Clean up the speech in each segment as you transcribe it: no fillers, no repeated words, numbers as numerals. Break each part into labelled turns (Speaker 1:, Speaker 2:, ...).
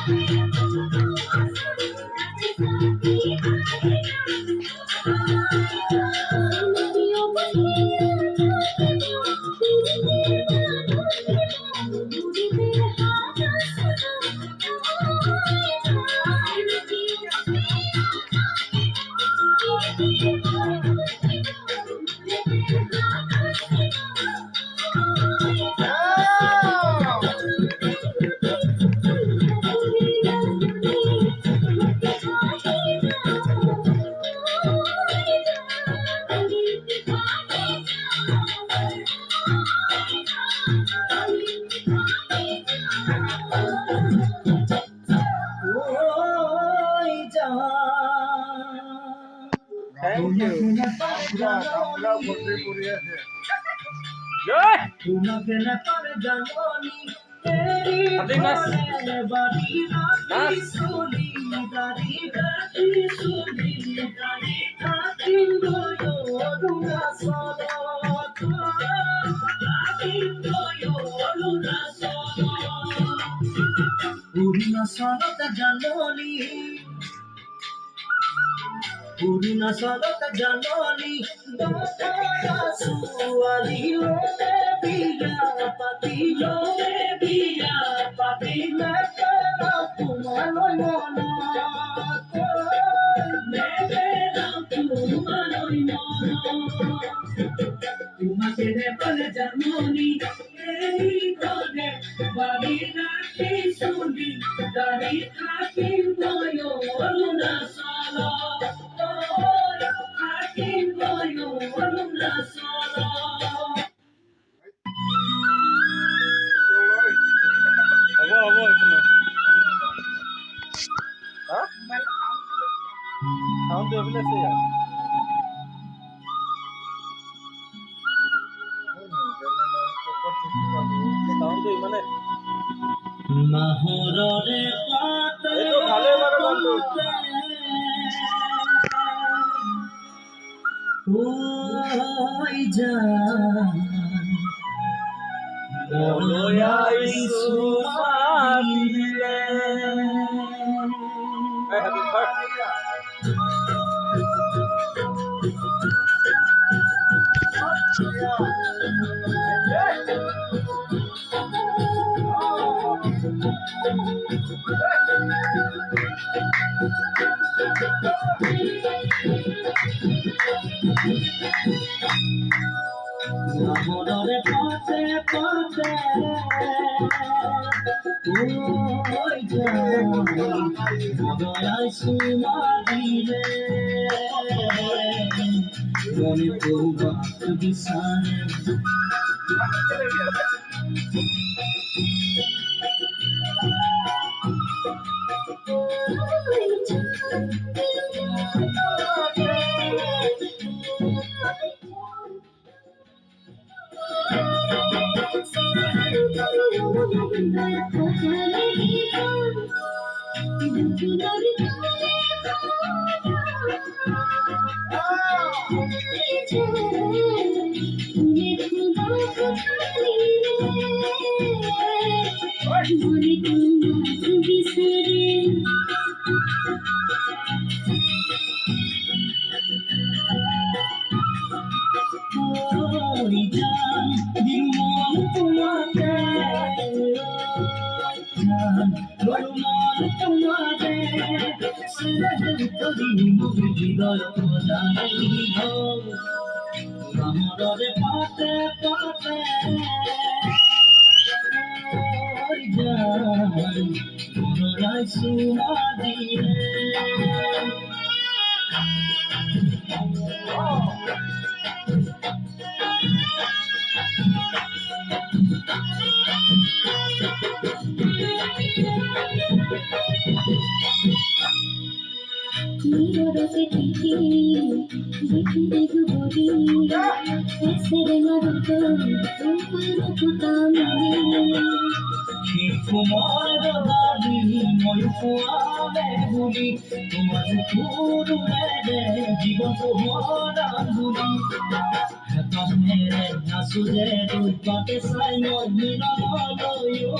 Speaker 1: Thank you. Something nice.
Speaker 2: Purina salata janoli, dotara suali lo biya pati mekera tumaloi mona, tumakere pale janoli, ei kone bari naki suni, dari kaki moyo luna sala.
Speaker 1: Sound দেবে সে यार sound মানে
Speaker 2: mahorore pate
Speaker 1: এই তো ভালো এবারে বন্ধু
Speaker 2: oi jan
Speaker 1: বলয়াই সুমাদিলে happy birthday
Speaker 2: mahorore pate oi jan boloyai sumadile mone toba bisane oi jan dimon tumate jan gormon tumate sere tori hridoy jani ho mahorore pate oi jan boloyai sumadile
Speaker 3: नीरों टीटी देखी देख बोली ऐसे मरो तो ऊपर कुकामी
Speaker 2: Kumar bali moy kuale buli tumar puru mere jiban ko mora buli hatame nasude dupate sai no mina lo yo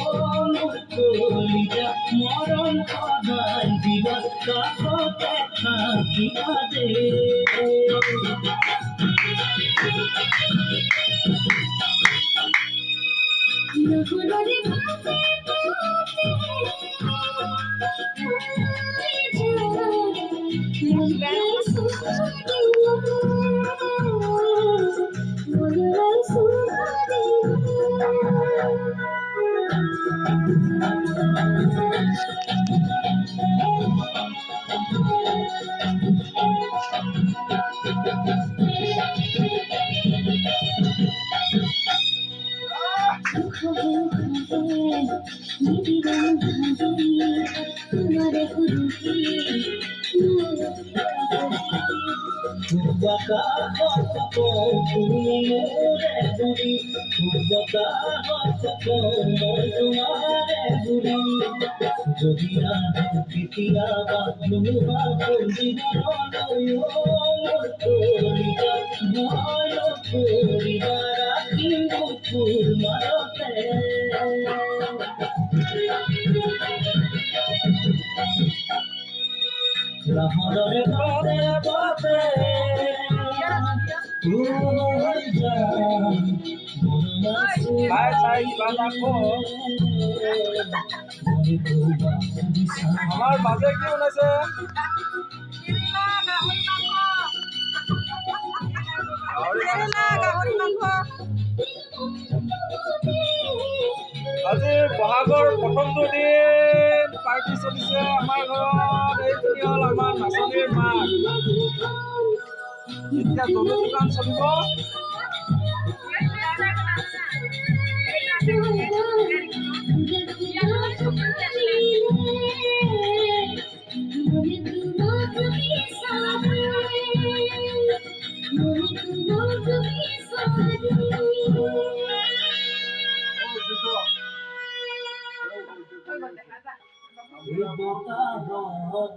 Speaker 2: murkolija moron সদায় জীৱন কাষতে থাকিবা দে
Speaker 3: নহলরে ভাতে
Speaker 2: বতাহত তুমি মোৰে বুঢ়ী বতাহত মই তোমাৰে বুঢ়ী যদি আহে কেতিয়াবা ধুমুহা পঞ্জিবলৈ কৰিবা ৰাতি বুকুৰ মাৰতে লাহৰে পৰে পৰে
Speaker 1: খাই চাই কিবা এটা কওঁ। আমাৰ বাজে কি বনাইছে? আজি বহাগৰ প্ৰথমটো দিন পাৰ্টি চলিছে আমাৰ ঘৰত। এইখিনি হ'ল আমাৰ নাচনীৰ মাক। এতিয়া জলু দোকান চলিব।
Speaker 2: বতাহত